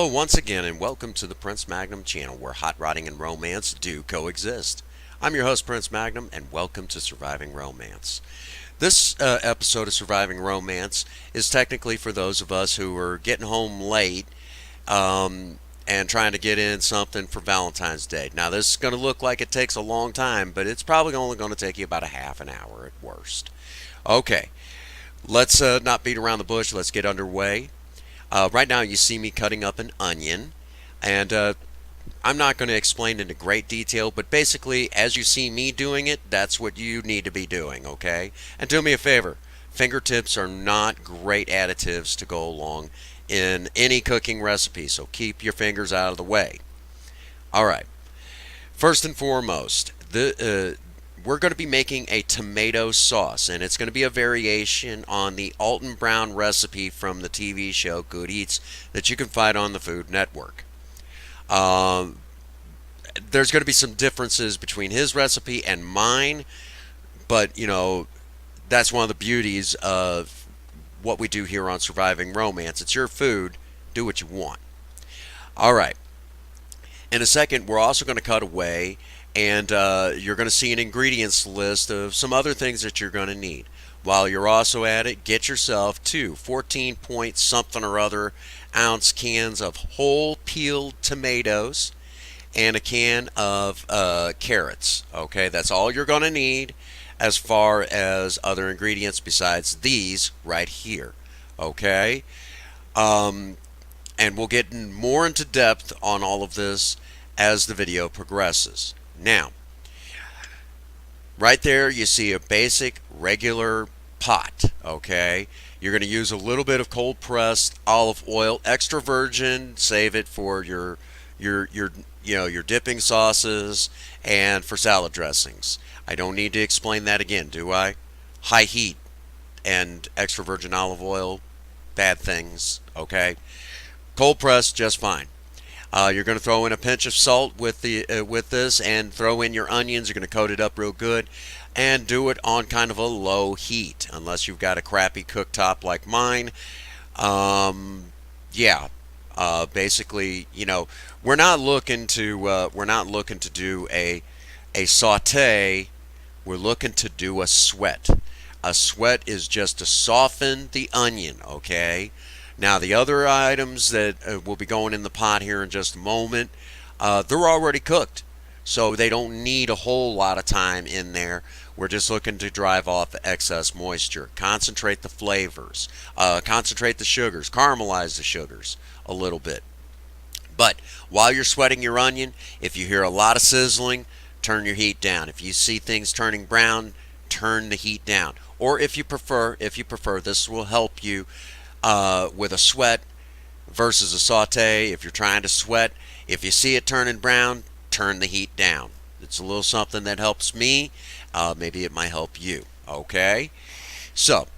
once again, and welcome to the Prince Magnum channel where hot rodding and romance do coexist. I'm your host, Prince Magnum, and welcome to Surviving Romance. This episode of Surviving Romance is technically for those of us who are getting home late and trying to get in something for Valentine's Day. Now, this is going to look like it takes a long time, but it's probably only going to take you about a half an hour at worst. Okay, let's not beat around the bush. Let's get underway. Right now, you see me cutting up an onion, and I'm not going to explain into great detail, but basically, as you see me doing it, that's what you need to be doing, okay? And do me a favor, fingertips are not great additives to go along in any cooking recipe, so keep your fingers out of the way. All right, first and foremost, we're going to be making a tomato sauce, and it's going to be a variation on the Alton Brown recipe from the TV show Good Eats that you can find on the Food Network. There's going to be some differences between his recipe and mine, but, that's one of the beauties of what we do here on Surviving Romance. It's your food. Do what you want. All right. In a second, we're also going to cut away, and you're going to see an ingredients list of some other things that you're going to need. While you're also at it, get yourself two 14-point something or other ounce cans of whole peeled tomatoes and a can of carrots. Okay, that's all you're going to need as far as other ingredients besides these right here. Okay, and we'll get more into depth on all of this as the video progresses. Now, right there you see a basic regular pot, okay? You're going to use a little bit of cold pressed olive oil, extra virgin, save it for your dipping sauces and for salad dressings. I don't need to explain that again, do I? High heat and extra virgin olive oil, bad things, okay? Cold pressed, just fine. You're going to throw in a pinch of salt with this, and throw in your onions. You're going to coat it up real good, and do it on kind of a low heat, unless you've got a crappy cooktop like mine. Basically, we're not looking to do a saute. We're looking to do a sweat. A sweat is just to soften the onion, okay? Now, the other items that will be going in the pot here in just a moment, they're already cooked, so they don't need a whole lot of time in there. We're just looking to drive off the excess moisture, concentrate the flavors, concentrate the sugars, caramelize the sugars a little bit. But while you're sweating your onion, if you hear a lot of sizzling, turn your heat down. If you see things turning brown, turn the heat down. Or if you prefer, this will help you with a sweat versus a saute. If you're trying to sweat, if you see it turning brown, turn the heat down. It's a little something that helps me. Maybe it might help you. Okay? So,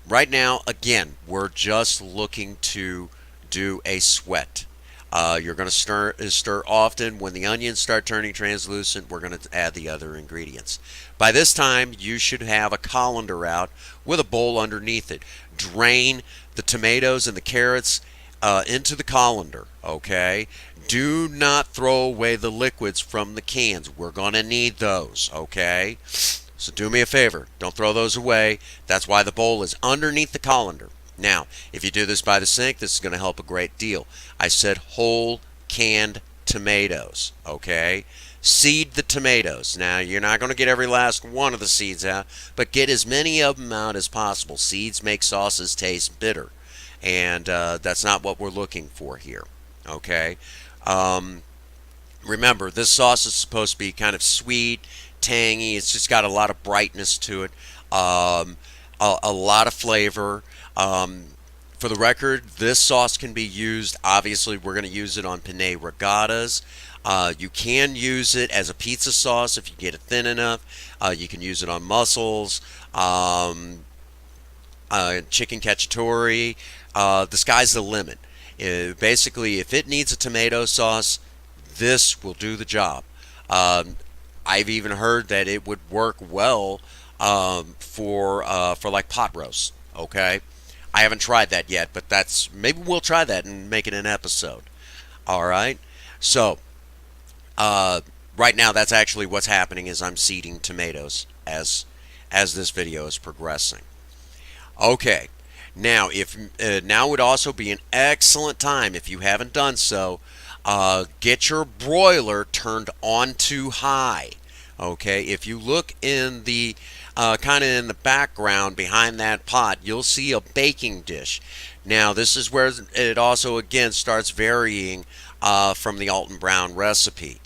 right now, again, we're just looking to do a sweat. You're going to stir often. When the onions start turning translucent, we're going to add the other ingredients. By this time, you should have a colander out with a bowl underneath it. Drain the tomatoes and the carrots into the colander, okay? Do not throw away the liquids from the cans. We're going to need those, okay? So do me a favor. Don't throw those away. That's why the bowl is underneath the colander. Now, if you do this by the sink, this is going to help a great deal. I said whole canned tomatoes, okay? Seed the tomatoes. Now, you're not going to get every last one of the seeds out, but get as many of them out as possible. Seeds make sauces taste bitter, and that's not what we're looking for here, okay? Remember, this sauce is supposed to be kind of sweet, tangy. It's just got a lot of brightness to it, a lot of flavor. For the record, this sauce can be used, obviously we're going to use it on penne rigattas. You can use it as a pizza sauce if you get it thin enough. You can use it on mussels, chicken cacciatore. The sky's the limit. Basically, if it needs a tomato sauce, this will do the job. I've even heard that it would work well for like pot roast. Okay, I haven't tried that yet, but maybe we'll try that and make it an episode. All right. So uh, right now, that's actually what's happening. Is I'm seeding tomatoes as this video is progressing. Okay. Now, if now would also be an excellent time if you haven't done so. Get your broiler turned on to high. Okay, if you look in the kind of in the background behind that pot, you'll see a baking dish. Now, this is where it also again starts varying from the Alton Brown recipe.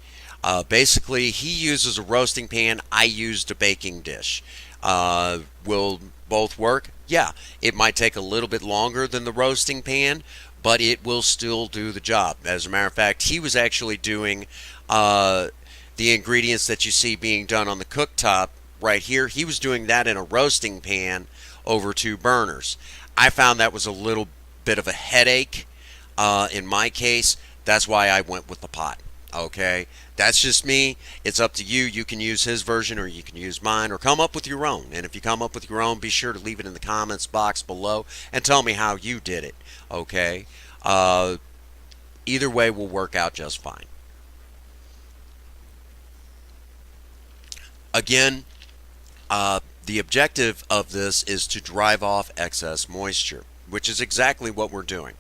Basically, he uses a roasting pan. I used a baking dish. Will both work? Yeah, it might take a little bit longer than the roasting pan, but it will still do the job. As a matter of fact, he was actually doing the ingredients that you see being done on the cooktop right here. He was doing that in a roasting pan over two burners. I found that was a little bit of a headache in my case. That's why I went with the pot. Okay, that's just me. It's up to you. You can use his version or you can use mine or come up with your own. And if you come up with your own, be sure to leave it in the comments box below and tell me how you did it. Okay, either way will work out just fine. Again, the objective of this is to drive off excess moisture, which is exactly what we're doing.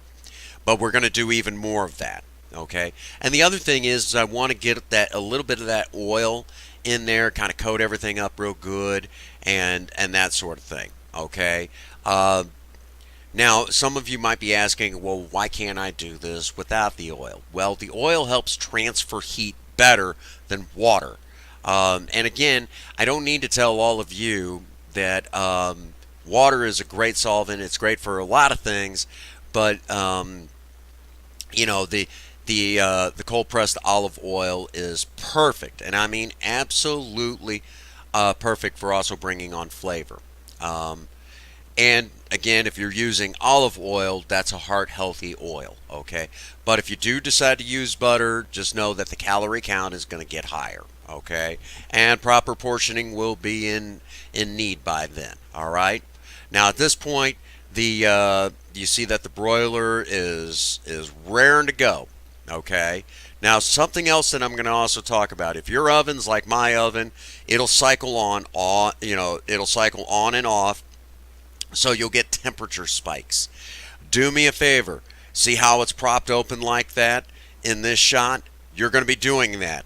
But we're going to do even more of that. Okay, and the other thing is I want to get that a little bit of that oil in there, kind of coat everything up real good, and that sort of thing. Okay. Now, some of you might be asking, well, why can't I do this without the oil? Well, the oil helps transfer heat better than water. And again, I don't need to tell all of you that water is a great solvent. It's great for a lot of things, but you know the cold pressed olive oil is perfect, and I mean absolutely perfect for also bringing on flavor. And again, if you're using olive oil, that's a heart healthy oil, okay? But if you do decide to use butter, just know that the calorie count is going to get higher, okay? And proper portioning will be in need by then, all right? Now at this point, the you see that the broiler is raring to go, okay? Now something else that I'm going to also talk about. If your oven's like my oven, it'll cycle on, it'll cycle on and off, so you'll get temperature spikes. Do me a favor. See how it's propped open like that in this shot? You're going to be doing that.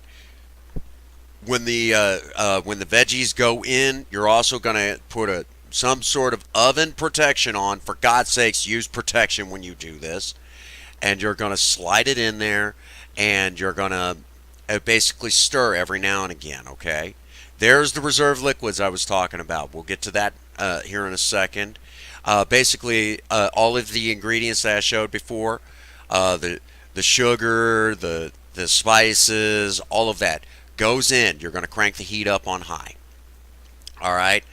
When the veggies go in, you're also going to put some sort of oven protection on. For God's sakes, use protection when you do this. And you're going to slide it in there, and you're going to basically stir every now and again, okay? There's the reserve liquids I was talking about. We'll get to that here in a second. Basically, all of the ingredients that I showed before, the sugar, the spices, all of that goes in. You're going to crank the heat up on high. All right.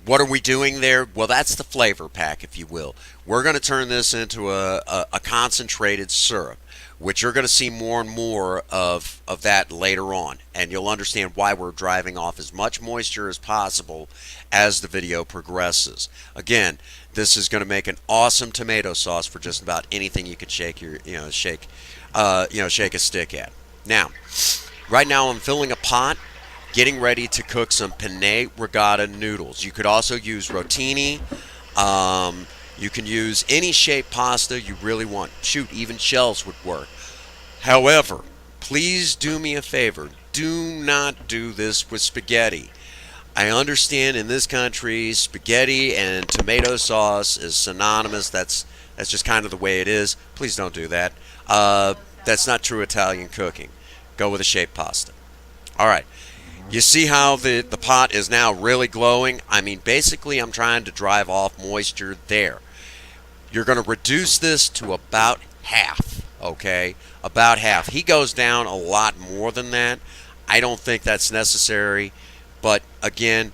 What are we doing there? Well, that's the flavor pack, if you will. We're going to turn this into a concentrated syrup, which you're going to see more and more of that later on. And you'll understand why we're driving off as much moisture as possible as the video progresses. Again, this is going to make an awesome tomato sauce for just about anything you could shake shake a stick at. Now, right now I'm filling a pot, getting ready to cook some penne regatta noodles. You could also use rotini. You can use any shaped pasta you really want. Shoot, even shells would work. However, please do me a favor. Do not do this with spaghetti. I understand in this country, spaghetti and tomato sauce is synonymous. That's just kind of the way it is. Please don't do that. That's not true Italian cooking. Go with a shaped pasta. All right. You see how the pot is now really glowing? I mean, basically, I'm trying to drive off moisture there. You're going to reduce this to about half, okay? About half. He goes down a lot more than that. I don't think that's necessary. But again,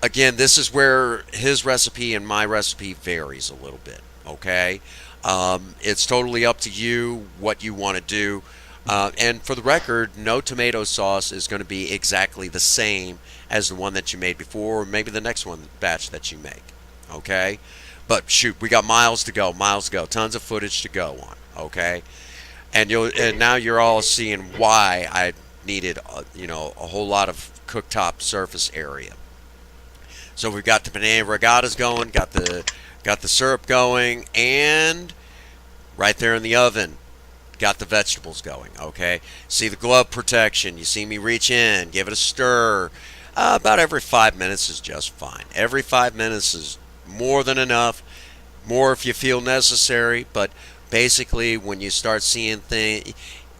this is where his recipe and my recipe varies a little bit, okay? It's totally up to you what you want to do. And for the record, no tomato sauce is going to be exactly the same as the one that you made before, or maybe the next batch that you make. Okay? But shoot, we got miles to go, tons of footage to go on. Okay, and now you're all seeing why I needed a whole lot of cooktop surface area. So we've got the banana regattas going, got the syrup going, and right there in the oven, got the vegetables going. Okay, see the glove protection. You see me reach in, give it a stir. About every 5 minutes is just fine. Every 5 minutes is more than enough. More if you feel necessary, but basically when you start seeing things,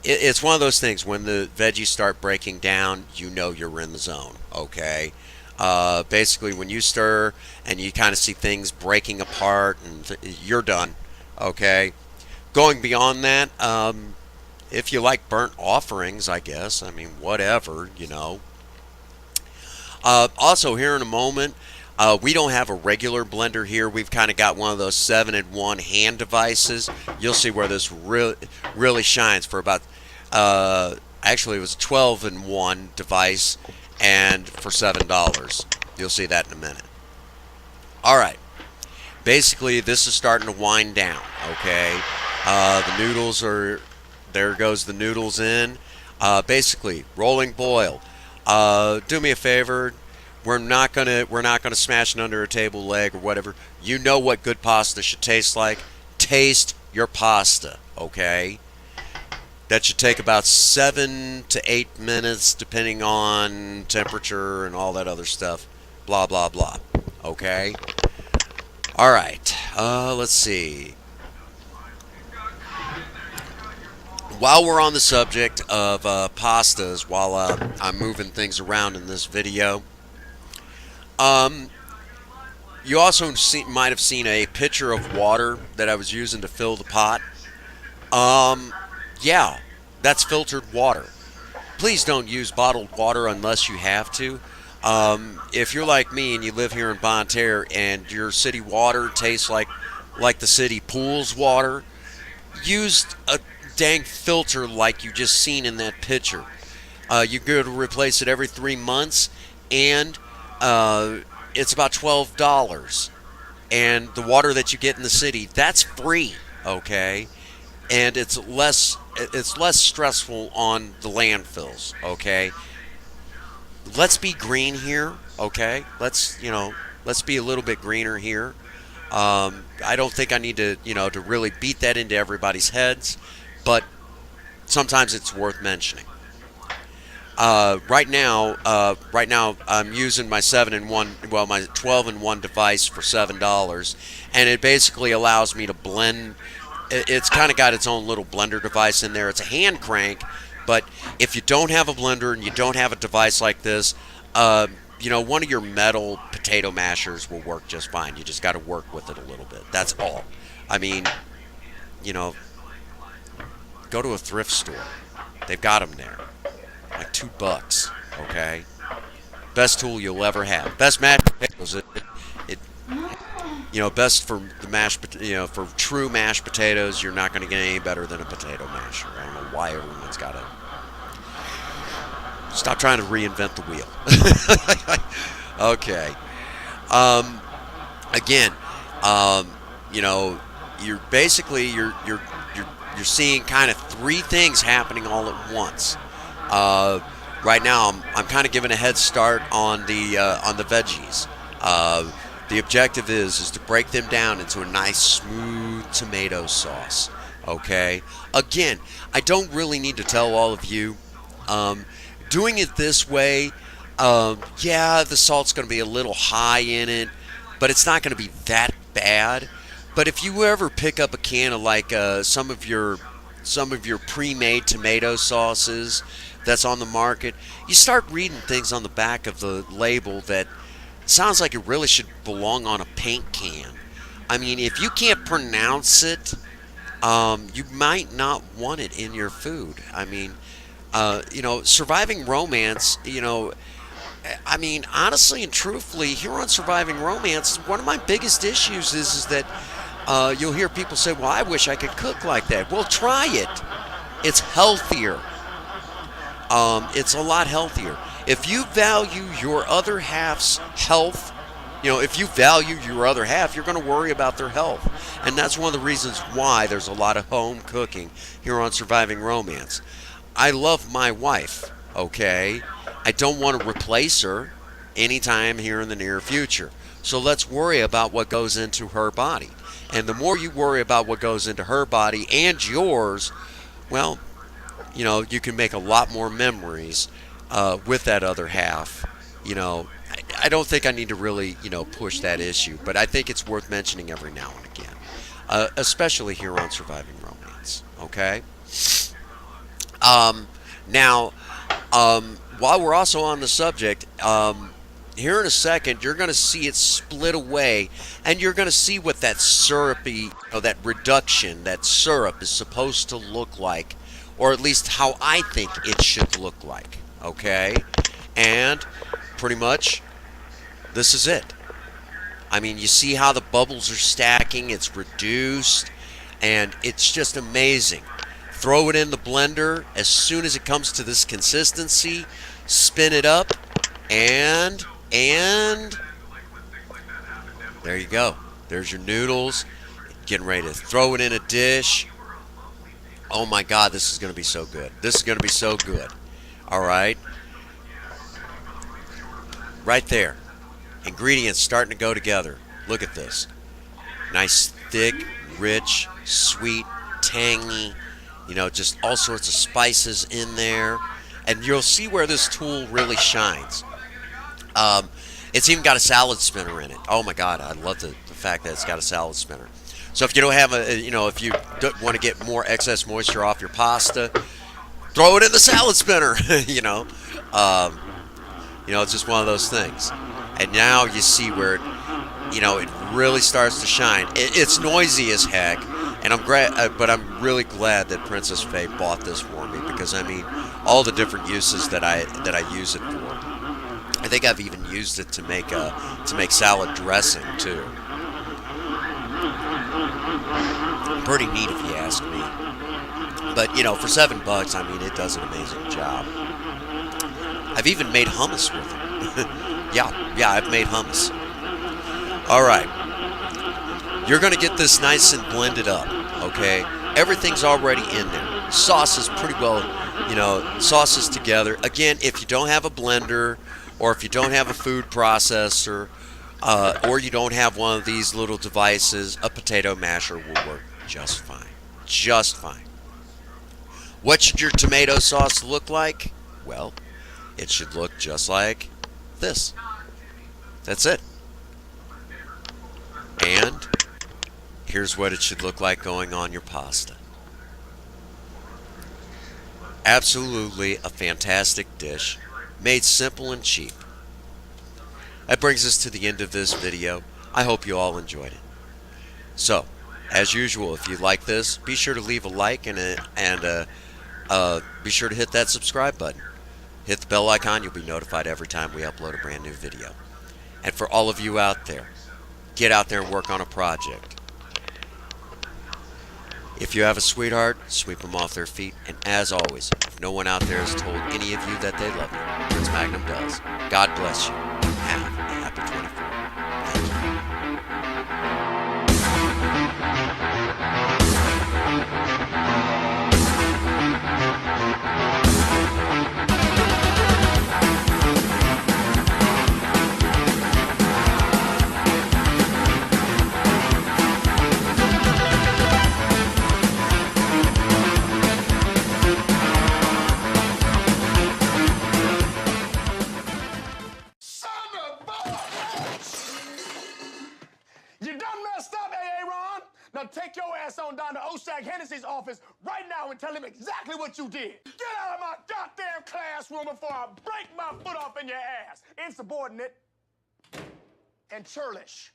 it's one of those things. When the veggies start breaking down, you know you're in the zone. Okay. Basically, when you stir and you kind of see things breaking apart, and you're done. Okay. Going beyond that, if you like burnt offerings, I guess. I mean, whatever, you know. Also, here in a moment, we don't have a regular blender here. We've kind of got one of those 7-in-1 hand devices. You'll see where this really shines for about, actually, it was a 12-in-1 device, and for $7. You'll see that in a minute. All right. Basically, this is starting to wind down, okay? The noodles are, there goes the noodles in. Basically, rolling boil. Do me a favor. We're not gonna smash it under a table leg or whatever. You know what good pasta should taste like. Taste your pasta, okay? That should take about 7 to 8 minutes, depending on temperature and all that other stuff. Blah blah blah. Okay. All right. Let's see. While we're on the subject of pastas, while I'm moving things around in this video, um, you also might have seen a pitcher of water that I was using to fill the pot. Um, yeah, that's filtered water. Please don't use bottled water unless you have to. If you're like me and you live here in Bonne Terre and your city water tastes like the city pool's water, use a dang filter like you just seen in that picture. You go to replace it every 3 months, and it's about $12. And the water that you get in the city, that's free, okay? And it's less stressful on the landfills, okay? Let's be green here, okay? Let's be a little bit greener here. I don't think I need to really beat that into everybody's heads, but sometimes it's worth mentioning. Right now, I'm using my 7-in-1, well, my 12-in-1 device for $7, and it basically allows me to blend. It's kind of got its own little blender device in there. It's a hand crank, but if you don't have a blender and you don't have a device like this, one of your metal potato mashers will work just fine. You just got to work with it a little bit. That's all. I mean, you know, go to a thrift store. They've got them there. Like $2, okay? Best tool you'll ever have. Best mashed potatoes. Best for the for true mashed potatoes. You're not going to get any better than a potato masher. I don't know why everyone's got to stop trying to reinvent the wheel. Okay. Again, you're basically you're seeing kind of three things happening all at once. Right now, I'm kind of giving a head start on the veggies. The objective is to break them down into a nice smooth tomato sauce. Okay. Again, I don't really need to tell all of you. Doing it this way, yeah, the salt's going to be a little high in it, but it's not going to be that bad. But if you ever pick up a can of some of your pre-made tomato sauces that's on the market, you start reading things on the back of the label that sounds like it really should belong on a paint can. I mean, if you can't pronounce it, you might not want it in your food. I mean, Surviving Romance, I mean, honestly and truthfully, here on Surviving Romance, one of my biggest issues is that you'll hear people say, well, I wish I could cook like that. Well, try it. It's healthier. It's a lot healthier. If you value your other half's health, if you value your other half, you're going to worry about their health. And that's one of the reasons why there's a lot of home cooking here on Surviving Romance. I love my wife, okay? I don't want to replace her anytime here in the near future. So let's worry about what goes into her body. And the more you worry about what goes into her body and yours, well, you can make a lot more memories with that other half. I don't think I need to really, push that issue, but I think it's worth mentioning every now and again, especially here on Surviving Romance. Okay. Now, while we're also on the subject, here in a second, you're going to see it split away, and you're going to see what that syrupy, that reduction, that syrup is supposed to look like, or at least how I think it should look like. Okay? And pretty much, this is it. I mean, you see how the bubbles are stacking, it's reduced, and it's just amazing. Throw it in the blender as soon as it comes to this consistency, spin it up, and there you go. There's your noodles. Getting ready to throw it in a dish. Oh my God, this is going to be so good. This is going to be so good. All right. Right there. Ingredients starting to go together. Look at this. Nice, thick, rich, sweet, tangy, just all sorts of spices in there. And you'll see where this tool really shines. It's even got a salad spinner in it. Oh my God, I love the fact that it's got a salad spinner. So if you don't have if you don't want to get more excess moisture off your pasta, throw it in the salad spinner. It's just one of those things. And now you see where it really starts to shine. It's noisy as heck, and but I'm really glad that Princess Faye bought this for me because all the different uses that I use it for. I think I've even used it to make salad dressing too. Pretty neat if you ask me. But for $7, it does an amazing job. I've even made hummus with it. yeah, I've made hummus. All right, you're gonna get this nice and blended up. Okay, everything's already in there. Sauce is pretty well, sauces together. Again, if you don't have a blender, or if you don't have a food processor, or you don't have one of these little devices, a potato masher will work just fine. Just fine. What should your tomato sauce look like? Well, it should look just like this. That's it. And here's what it should look like going on your pasta. Absolutely a fantastic dish, made simple and cheap. That brings us to the end of this video. I hope you all enjoyed it. So, as usual, if you like this, be sure to leave a like and be sure to hit that subscribe button. Hit the bell icon, you'll be notified every time we upload a brand new video. And for all of you out there, get out there and work on a project. If you have a sweetheart, sweep them off their feet. And as always, if no one out there has told any of you that they love you, Prince Magnum does. God bless you. Have a happy 24. You done messed up, Aaron. Now take your ass on down to Oshag Hennessy's office right now and tell him exactly what you did. Get out of my goddamn classroom before I break my foot off in your ass. Insubordinate and churlish.